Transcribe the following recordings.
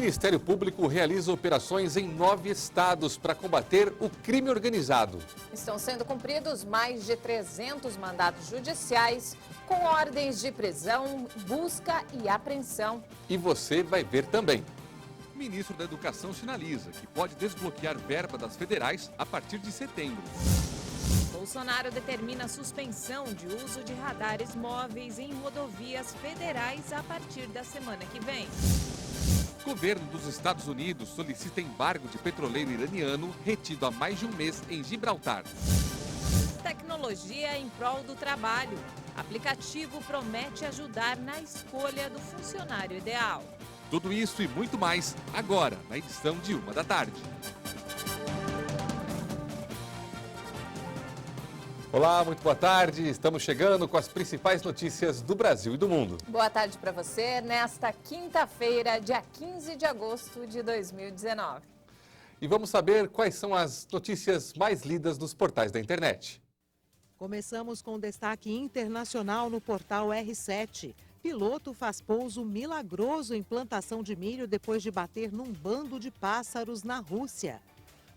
Ministério Público realiza operações em 9 estados para combater o crime organizado. Estão sendo cumpridos mais de 300 mandados judiciais com ordens de prisão, busca e apreensão. E você vai ver também. O ministro da Educação sinaliza que pode desbloquear verba das federais a partir de setembro. Bolsonaro determina a suspensão de uso de radares móveis em rodovias federais a partir da semana que vem. O governo dos Estados Unidos solicita embargo de petroleiro iraniano retido há mais de um mês em Gibraltar. Tecnologia em prol do trabalho. Aplicativo promete ajudar na escolha do funcionário ideal. Tudo isso e muito mais agora na edição de 13h. Olá, muito boa tarde. Estamos chegando com as principais notícias do Brasil e do mundo. Boa tarde para você nesta quinta-feira, dia 15 de agosto de 2019. E vamos saber quais são as notícias mais lidas nos portais da internet. Começamos com destaque internacional no portal R7. Piloto faz pouso milagroso em plantação de milho depois de bater num bando de pássaros na Rússia.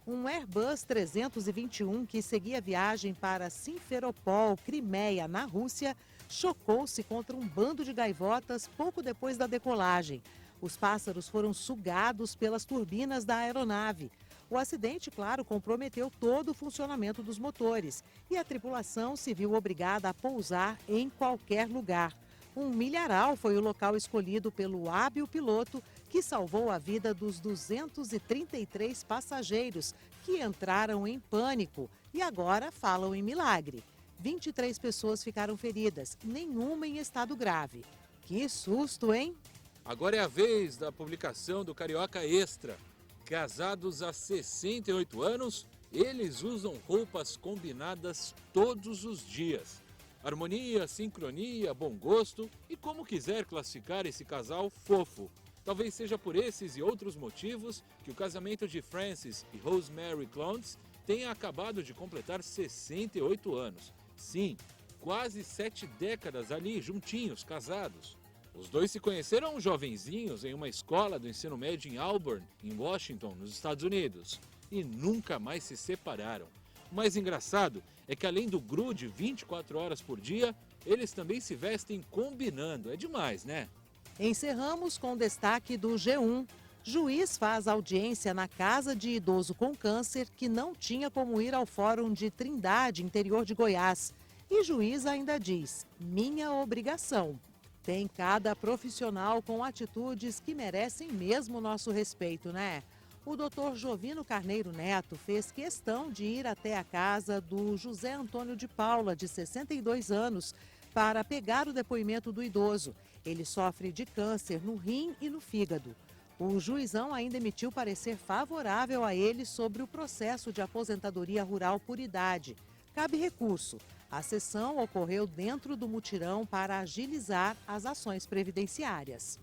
Um Airbus 321 que seguia viagem para Simferopol, Crimeia, na Rússia, chocou-se contra um bando de gaivotas pouco depois da decolagem. Os pássaros foram sugados pelas turbinas da aeronave. O acidente, claro, comprometeu todo o funcionamento dos motores e a tripulação se viu obrigada a pousar em qualquer lugar. Um milharal foi o local escolhido pelo hábil piloto que salvou a vida dos 233 passageiros que entraram em pânico e agora falam em milagre. 23 pessoas ficaram feridas, nenhuma em estado grave. Que susto, hein? Agora é a vez da publicação do Carioca Extra. Casados há 68 anos, eles usam roupas combinadas todos os dias. Harmonia, sincronia, bom gosto e como quiser classificar esse casal fofo. Talvez seja por esses e outros motivos que o casamento de Francis e Rosemary Clontz tenha acabado de completar 68 anos. Sim, quase 7 décadas ali, juntinhos, casados. Os dois se conheceram jovenzinhos em uma escola do ensino médio em Auburn, em Washington, nos Estados Unidos. E nunca mais se separaram. O mais engraçado é que além do grude 24 horas por dia, eles também se vestem combinando. É demais, né? Encerramos com destaque do G1. Juiz faz audiência na casa de idoso com câncer que não tinha como ir ao Fórum de Trindade, interior de Goiás. E juiz ainda diz, minha obrigação. Tem cada profissional com atitudes que merecem mesmo nosso respeito, né? O doutor Jovino Carneiro Neto fez questão de ir até a casa do José Antônio de Paula, de 62 anos, para pegar o depoimento do idoso. Ele sofre de câncer no rim e no fígado. O juizão ainda emitiu parecer favorável a ele sobre o processo de aposentadoria rural por idade. Cabe recurso. A sessão ocorreu dentro do mutirão para agilizar as ações previdenciárias.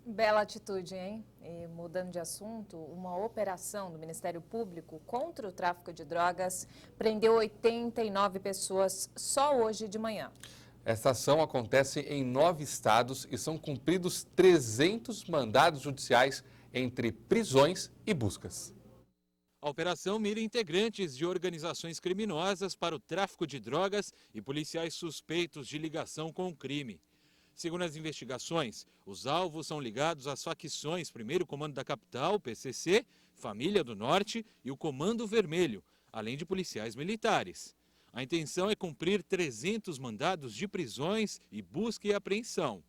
Bela atitude, hein? E mudando de assunto, uma operação do Ministério Público contra o tráfico de drogas prendeu 89 pessoas só hoje de manhã. Essa ação acontece em 9 estados e são cumpridos 300 mandados judiciais entre prisões e buscas. A operação mira integrantes de organizações criminosas para o tráfico de drogas e policiais suspeitos de ligação com o crime. Segundo as investigações, os alvos são ligados às facções 1º Comando da Capital, PCC, Família do Norte e o Comando Vermelho, além de policiais militares. A intenção é cumprir 300 mandados de prisões e busca e apreensão.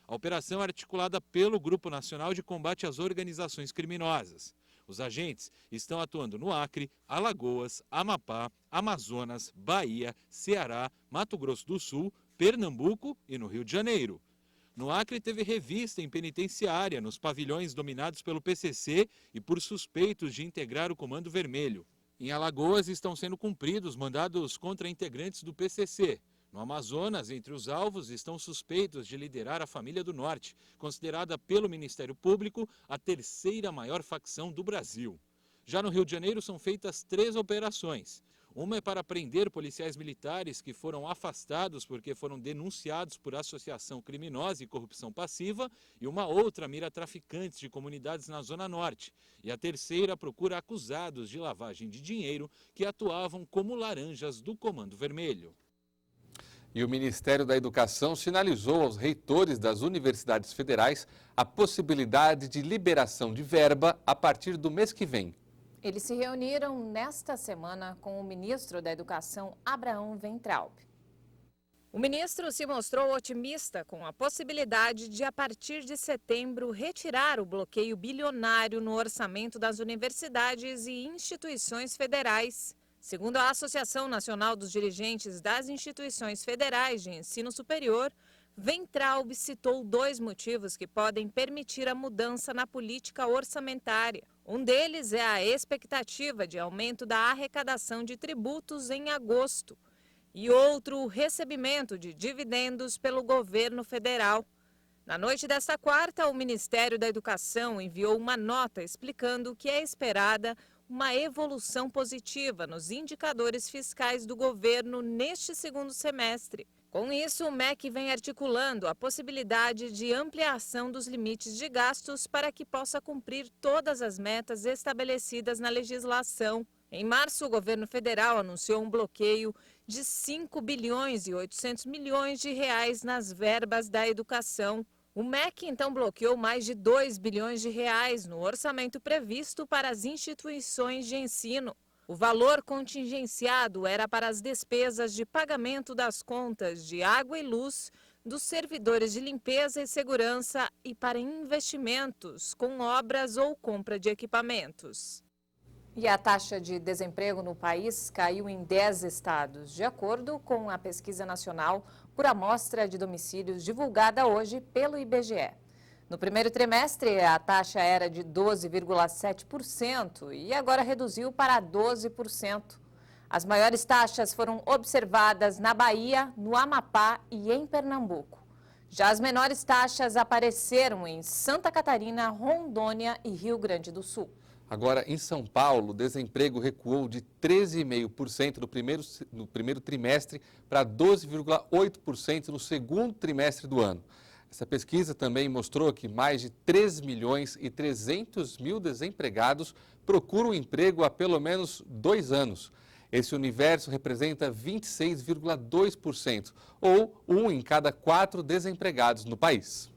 A operação é articulada pelo Grupo Nacional de Combate às Organizações Criminosas. Os agentes estão atuando no Acre, Alagoas, Amapá, Amazonas, Bahia, Ceará, Mato Grosso do Sul, Pernambuco e no Rio de Janeiro. No Acre teve revista em penitenciária nos pavilhões dominados pelo PCC e por suspeitos de integrar o Comando Vermelho. Em Alagoas estão sendo cumpridos mandados contra integrantes do PCC. No Amazonas, entre os alvos, estão suspeitos de liderar a Família do Norte, considerada pelo Ministério Público a 3ª maior facção do Brasil. Já no Rio de Janeiro são feitas 3 operações. Uma é para prender policiais militares que foram afastados porque foram denunciados por associação criminosa e corrupção passiva, e uma outra mira traficantes de comunidades na Zona Norte. E a terceira procura acusados de lavagem de dinheiro que atuavam como laranjas do Comando Vermelho. E o Ministério da Educação sinalizou aos reitores das universidades federais a possibilidade de liberação de verba a partir do mês que vem. Eles se reuniram nesta semana com o ministro da Educação, Abraham Weintraub. O ministro se mostrou otimista com a possibilidade de, a partir de setembro, retirar o bloqueio bilionário no orçamento das universidades e instituições federais. Segundo a Associação Nacional dos Dirigentes das Instituições Federais de Ensino Superior, Weintraub citou 2 motivos que podem permitir a mudança na política orçamentária. Um deles é a expectativa de aumento da arrecadação de tributos em agosto e outro, o recebimento de dividendos pelo governo federal. Na noite desta quarta, o Ministério da Educação enviou uma nota explicando que é esperada uma evolução positiva nos indicadores fiscais do governo neste segundo semestre. Com isso, o MEC vem articulando a possibilidade de ampliação dos limites de gastos para que possa cumprir todas as metas estabelecidas na legislação. Em março, o governo federal anunciou um bloqueio de 5 bilhões e 800 milhões de reais nas verbas da educação. O MEC, então, bloqueou mais de 2 bilhões de reais no orçamento previsto para as instituições de ensino. O valor contingenciado era para as despesas de pagamento das contas de água e luz, dos servidores de limpeza e segurança e para investimentos com obras ou compra de equipamentos. E a taxa de desemprego no país caiu em 10 estados, de acordo com a pesquisa nacional por amostra de domicílios divulgada hoje pelo IBGE. No primeiro trimestre, a taxa era de 12,7% e agora reduziu para 12%. As maiores taxas foram observadas na Bahia, no Amapá e em Pernambuco. Já as menores taxas apareceram em Santa Catarina, Rondônia e Rio Grande do Sul. Agora, em São Paulo, o desemprego recuou de 13,5% no primeiro trimestre para 12,8% no segundo trimestre do ano. Essa pesquisa também mostrou que mais de 3 milhões e 300 mil desempregados procuram emprego há pelo menos 2 anos. Esse universo representa 26,2%, ou 1 em cada 4 desempregados no país.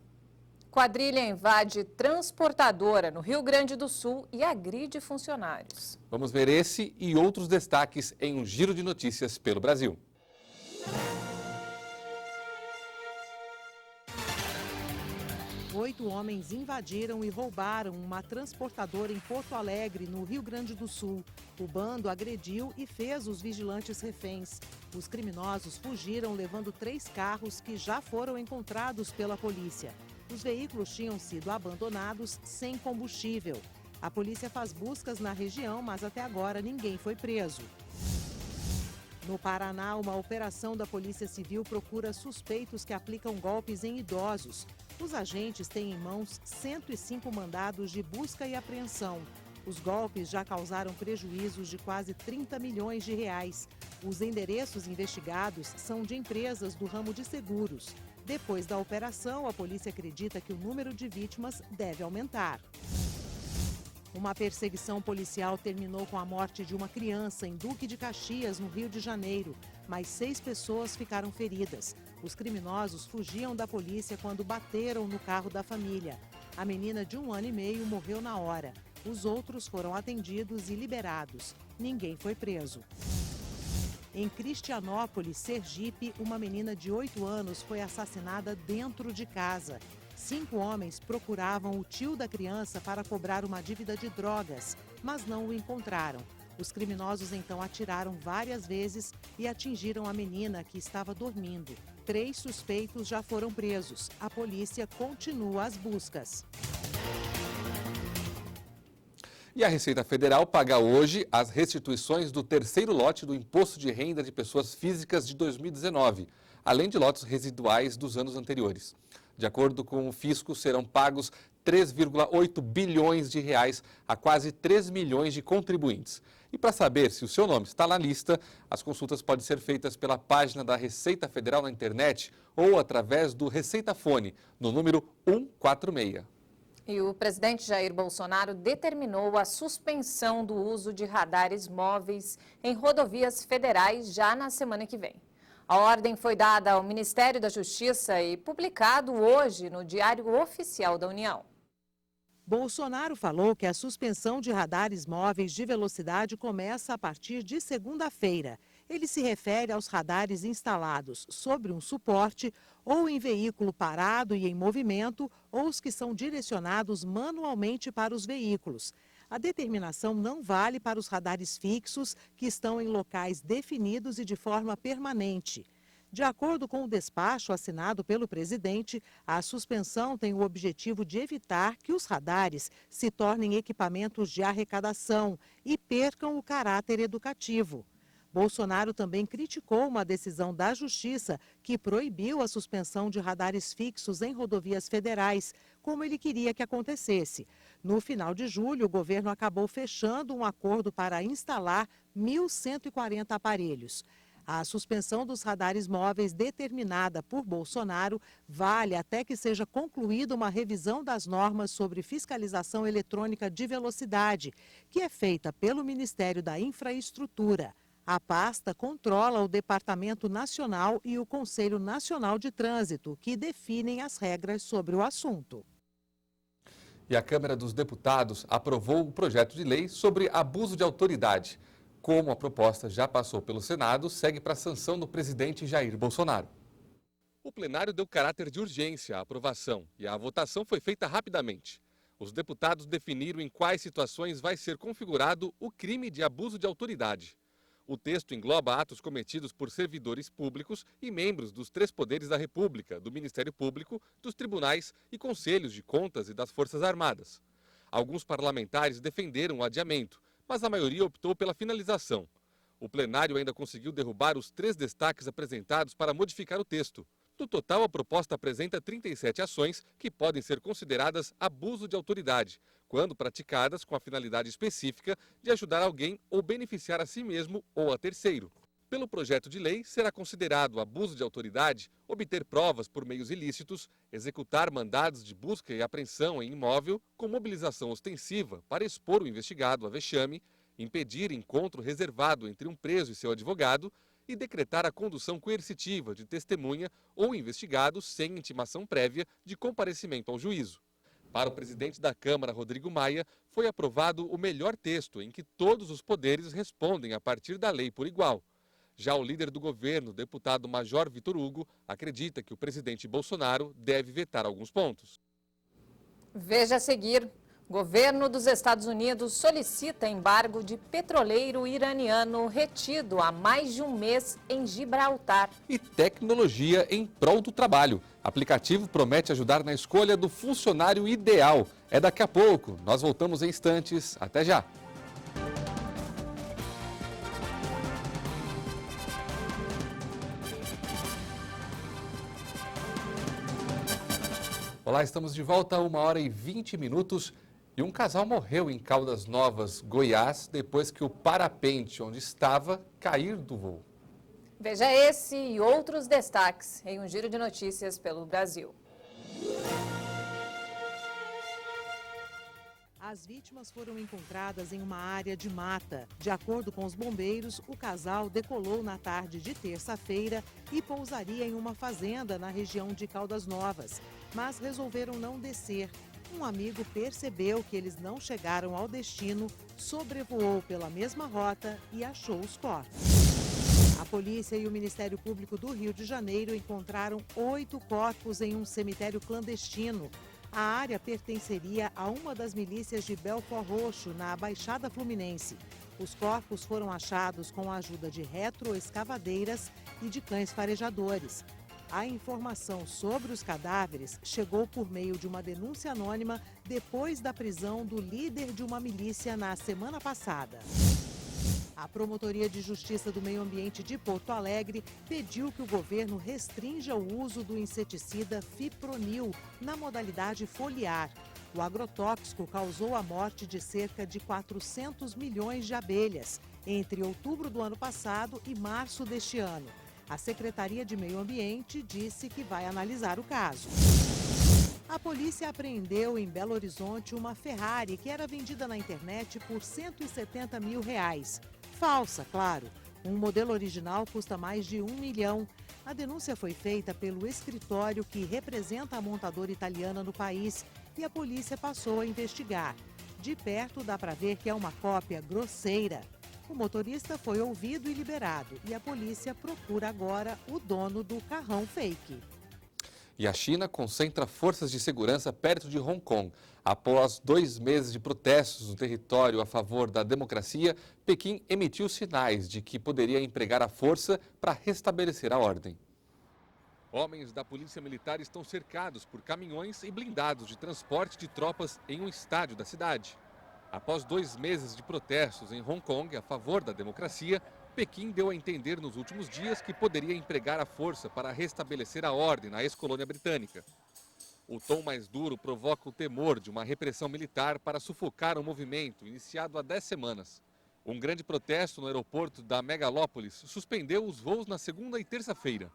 Quadrilha invade transportadora no Rio Grande do Sul e agride funcionários. Vamos ver esse e outros destaques em um giro de notícias pelo Brasil. Oito homens invadiram e roubaram uma transportadora em Porto Alegre, no Rio Grande do Sul. O bando agrediu e fez os vigilantes reféns. Os criminosos fugiram levando 3 carros que já foram encontrados pela polícia. Os veículos tinham sido abandonados sem combustível. A polícia faz buscas na região, mas até agora ninguém foi preso. No Paraná, uma operação da Polícia Civil procura suspeitos que aplicam golpes em idosos. Os agentes têm em mãos 105 mandados de busca e apreensão. Os golpes já causaram prejuízos de quase 30 milhões de reais. Os endereços investigados são de empresas do ramo de seguros. Depois da operação, a polícia acredita que o número de vítimas deve aumentar. Uma perseguição policial terminou com a morte de uma criança em Duque de Caxias, no Rio de Janeiro. Mais 6 pessoas ficaram feridas. Os criminosos fugiam da polícia quando bateram no carro da família. A menina de 1 ano e meio morreu na hora. Os outros foram atendidos e liberados. Ninguém foi preso. Em Cristianópolis, Sergipe, uma menina de 8 anos foi assassinada dentro de casa. 5 homens procuravam o tio da criança para cobrar uma dívida de drogas, mas não o encontraram. Os criminosos então atiraram várias vezes e atingiram a menina que estava dormindo. 3 suspeitos já foram presos. A polícia continua as buscas. E a Receita Federal paga hoje as restituições do terceiro lote do Imposto de Renda de Pessoas Físicas de 2019, além de lotes residuais dos anos anteriores. De acordo com o fisco, serão pagos 3,8 bilhões de reais a quase 3 milhões de contribuintes. E para saber se o seu nome está na lista, as consultas podem ser feitas pela página da Receita Federal na internet ou através do Receita Fone, no número 146. E o presidente Jair Bolsonaro determinou a suspensão do uso de radares móveis em rodovias federais já na semana que vem. A ordem foi dada ao Ministério da Justiça e publicado hoje no Diário Oficial da União. Bolsonaro falou que a suspensão de radares móveis de velocidade começa a partir de segunda-feira. Ele se refere aos radares instalados sobre um suporte ou em veículo parado e em movimento, ou os que são direcionados manualmente para os veículos. A determinação não vale para os radares fixos, que estão em locais definidos e de forma permanente. De acordo com o despacho assinado pelo presidente, a suspensão tem o objetivo de evitar que os radares se tornem equipamentos de arrecadação e percam o caráter educativo. Bolsonaro também criticou uma decisão da Justiça que proibiu a suspensão de radares fixos em rodovias federais, como ele queria que acontecesse. No final de julho, o governo acabou fechando um acordo para instalar 1.140 aparelhos. A suspensão dos radares móveis determinada por Bolsonaro vale até que seja concluída uma revisão das normas sobre fiscalização eletrônica de velocidade, que é feita pelo Ministério da Infraestrutura. A pasta controla o Departamento Nacional e o Conselho Nacional de Trânsito, que definem as regras sobre o assunto. E a Câmara dos Deputados aprovou o projeto de lei sobre abuso de autoridade. Como a proposta já passou pelo Senado, segue para a sanção do presidente Jair Bolsonaro. O plenário deu caráter de urgência à aprovação e a votação foi feita rapidamente. Os deputados definiram em quais situações vai ser configurado o crime de abuso de autoridade. O texto engloba atos cometidos por servidores públicos e membros dos 3 poderes da República, do Ministério Público, dos tribunais e conselhos de contas e das Forças Armadas. Alguns parlamentares defenderam o adiamento, mas a maioria optou pela finalização. O plenário ainda conseguiu derrubar os 3 destaques apresentados para modificar o texto. No total, a proposta apresenta 37 ações que podem ser consideradas abuso de autoridade, quando praticadas com a finalidade específica de ajudar alguém ou beneficiar a si mesmo ou a terceiro. Pelo projeto de lei, será considerado abuso de autoridade obter provas por meios ilícitos, executar mandados de busca e apreensão em imóvel com mobilização ostensiva para expor o investigado a vexame, impedir encontro reservado entre um preso e seu advogado e decretar a condução coercitiva de testemunha ou investigado sem intimação prévia de comparecimento ao juízo. Para o presidente da Câmara, Rodrigo Maia, foi aprovado o melhor texto em que todos os poderes respondem a partir da lei por igual. Já o líder do governo, deputado Major Vitor Hugo, acredita que o presidente Bolsonaro deve vetar alguns pontos. Veja a seguir. Governo dos Estados Unidos solicita embargo de petroleiro iraniano retido há mais de um mês em Gibraltar. E tecnologia em prol do trabalho. Aplicativo promete ajudar na escolha do funcionário ideal. É daqui a pouco. Nós voltamos em instantes. Até já. Olá, estamos de volta a 1h20. E um casal morreu em Caldas Novas, Goiás, depois que o parapente onde estava cair do voo. Veja esse e outros destaques em um giro de notícias pelo Brasil. As vítimas foram encontradas em uma área de mata. De acordo com os bombeiros, o casal decolou na tarde de terça-feira e pousaria em uma fazenda na região de Caldas Novas, mas resolveram não descer. Um amigo percebeu que eles não chegaram ao destino, sobrevoou pela mesma rota e achou os corpos. A polícia e o Ministério Público do Rio de Janeiro encontraram 8 corpos em um cemitério clandestino. A área pertenceria a uma das milícias de Belford Roxo, na Baixada Fluminense. Os corpos foram achados com a ajuda de retroescavadeiras e de cães farejadores. A informação sobre os cadáveres chegou por meio de uma denúncia anônima depois da prisão do líder de uma milícia na semana passada. A Promotoria de Justiça do Meio Ambiente de Porto Alegre pediu que o governo restrinja o uso do inseticida fipronil na modalidade foliar. O agrotóxico causou a morte de cerca de 400 milhões de abelhas entre outubro do ano passado e março deste ano. A Secretaria de Meio Ambiente disse que vai analisar o caso. A polícia apreendeu em Belo Horizonte uma Ferrari que era vendida na internet por R$170 mil. Falsa, claro. Um modelo original custa mais de R$1 milhão. A denúncia foi feita pelo escritório que representa a montadora italiana no país e a polícia passou a investigar. De perto dá para ver que é uma cópia grosseira. O motorista foi ouvido e liberado e a polícia procura agora o dono do carrão fake. E a China concentra forças de segurança perto de Hong Kong. Após 2 meses de protestos no território a favor da democracia, Pequim emitiu sinais de que poderia empregar a força para restabelecer a ordem. Homens da Polícia Militar estão cercados por caminhões e blindados de transporte de tropas em um estádio da cidade. Após 2 meses de protestos em Hong Kong a favor da democracia, Pequim deu a entender nos últimos dias que poderia empregar a força para restabelecer a ordem na ex-colônia britânica. O tom mais duro provoca o temor de uma repressão militar para sufocar o movimento iniciado há 10 semanas. Um grande protesto no aeroporto da Megalópolis suspendeu os voos na segunda e terça-feira.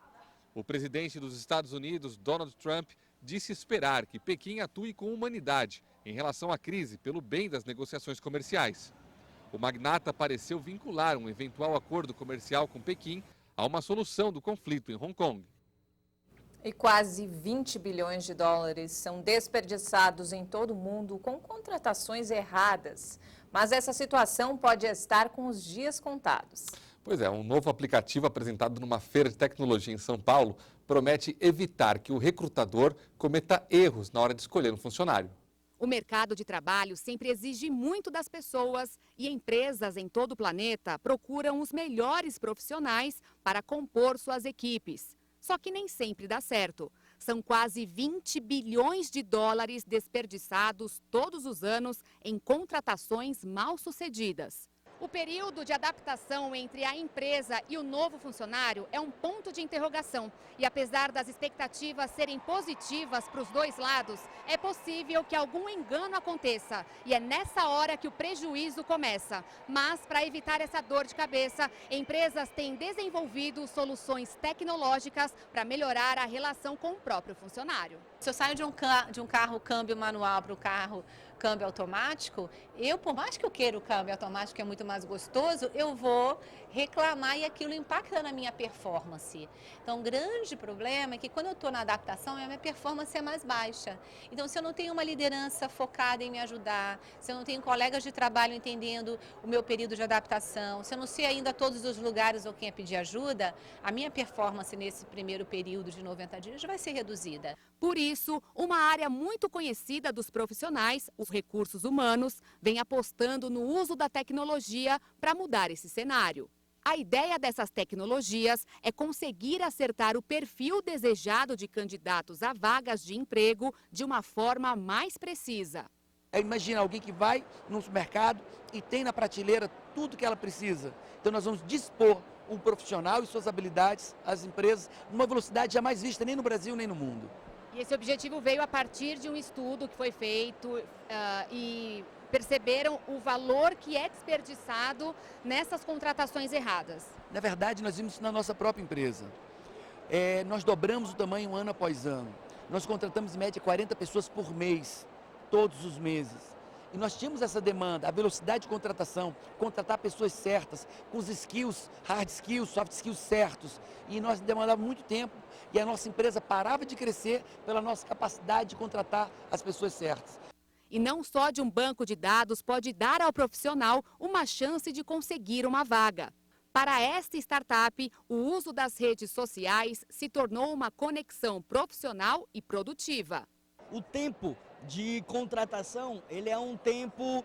O presidente dos Estados Unidos, Donald Trump, disse esperar que Pequim atue com humanidade em relação à crise pelo bem das negociações comerciais. O magnata pareceu vincular um eventual acordo comercial com Pequim a uma solução do conflito em Hong Kong. E quase 20 bilhões de dólares são desperdiçados em todo o mundo com contratações erradas. Mas essa situação pode estar com os dias contados. Pois é, um novo aplicativo apresentado numa feira de tecnologia em São Paulo promete evitar que o recrutador cometa erros na hora de escolher um funcionário. O mercado de trabalho sempre exige muito das pessoas e empresas em todo o planeta procuram os melhores profissionais para compor suas equipes. Só que nem sempre dá certo. São quase 20 bilhões de dólares desperdiçados todos os anos em contratações mal sucedidas. O período de adaptação entre a empresa e o novo funcionário é um ponto de interrogação. E apesar das expectativas serem positivas para os dois lados, é possível que algum engano aconteça. E é nessa hora que o prejuízo começa. Mas, para evitar essa dor de cabeça, empresas têm desenvolvido soluções tecnológicas para melhorar a relação com o próprio funcionário. Se eu saio de um carro câmbio manual para o carro câmbio automático, por mais que eu queira o câmbio automático, que é muito mais gostoso, eu vou reclamar e aquilo impacta na minha performance. Então, o grande problema é que quando eu estou na adaptação, a minha performance é mais baixa. Então, se eu não tenho uma liderança focada em me ajudar, se eu não tenho colegas de trabalho entendendo o meu período de adaptação, se eu não sei ainda todos os lugares ou quem é pedir ajuda, a minha performance nesse primeiro período de 90 dias vai ser reduzida. Por isso, uma área muito conhecida dos profissionais, os recursos humanos, vem apostando no uso da tecnologia para mudar esse cenário. A ideia dessas tecnologias é conseguir acertar o perfil desejado de candidatos a vagas de emprego de uma forma mais precisa. Imagina alguém que vai no supermercado e tem na prateleira tudo que ela precisa. Então nós vamos dispor um profissional e suas habilidades às empresas numa velocidade jamais vista nem no Brasil nem no mundo. E esse objetivo veio a partir de um estudo que foi feito e perceberam o valor que é desperdiçado nessas contratações erradas. Na verdade, nós vimos isso na nossa própria empresa. Nós dobramos o tamanho ano após ano. Nós contratamos em média 40 pessoas por mês, todos os meses. E nós tínhamos essa demanda, a velocidade de contratação, contratar pessoas certas, com os skills, hard skills, soft skills certos. E nós demandávamos muito tempo e a nossa empresa parava de crescer pela nossa capacidade de contratar as pessoas certas. E não só de um banco de dados pode dar ao profissional uma chance de conseguir uma vaga. Para esta startup, o uso das redes sociais se tornou uma conexão profissional e produtiva. O tempo de contratação, ele é um tempo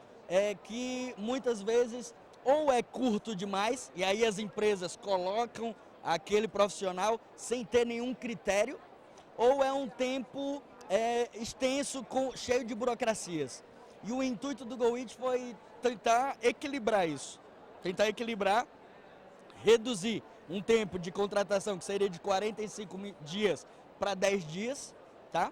que muitas vezes ou é curto demais, e aí as empresas colocam aquele profissional sem ter nenhum critério, ou é um tempo extenso, cheio de burocracias. E o intuito do GoIT foi tentar equilibrar isso, reduzir um tempo de contratação que seria de 45 dias para 10 dias, tá?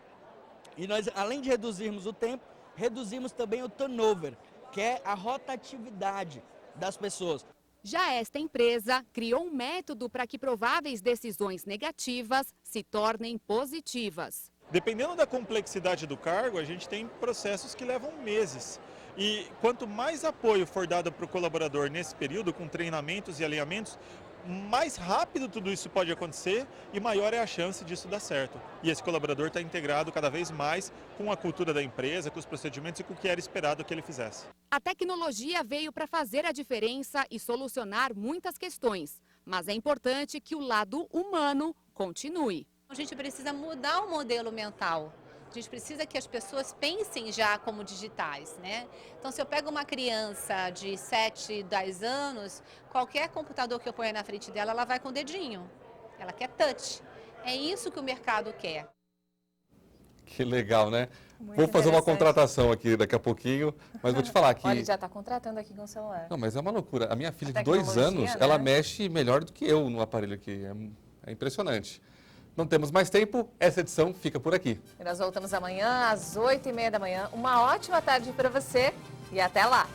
E nós, além de reduzirmos o tempo, reduzimos também o turnover, que é a rotatividade das pessoas. Já esta empresa criou um método para que prováveis decisões negativas se tornem positivas. Dependendo da complexidade do cargo, a gente tem processos que levam meses. E quanto mais apoio for dado para o colaborador nesse período, com treinamentos e alinhamentos, mais rápido tudo isso pode acontecer e maior é a chance disso dar certo. E esse colaborador está integrado cada vez mais com a cultura da empresa, com os procedimentos e com o que era esperado que ele fizesse. A tecnologia veio para fazer a diferença e solucionar muitas questões, mas é importante que o lado humano continue. A gente precisa mudar o modelo mental. A gente precisa que as pessoas pensem já como digitais, né? Então, se eu pego uma criança de 7, 10 anos, qualquer computador que eu ponha na frente dela, ela vai com o dedinho. Ela quer touch. É isso que o mercado quer. Que legal, né? Muito Vou fazer uma interessante. contratação aqui daqui a pouquinho, mas vou te falar que... Olha, ele já está contratando aqui com o celular. Não, mas é uma loucura. A minha filha A de 2 tecnologia, anos, né? ela mexe melhor do que eu no aparelho aqui. É impressionante. Não temos mais tempo, essa edição fica por aqui. E nós voltamos amanhã às 8h30 da manhã. Uma ótima tarde para você e até lá!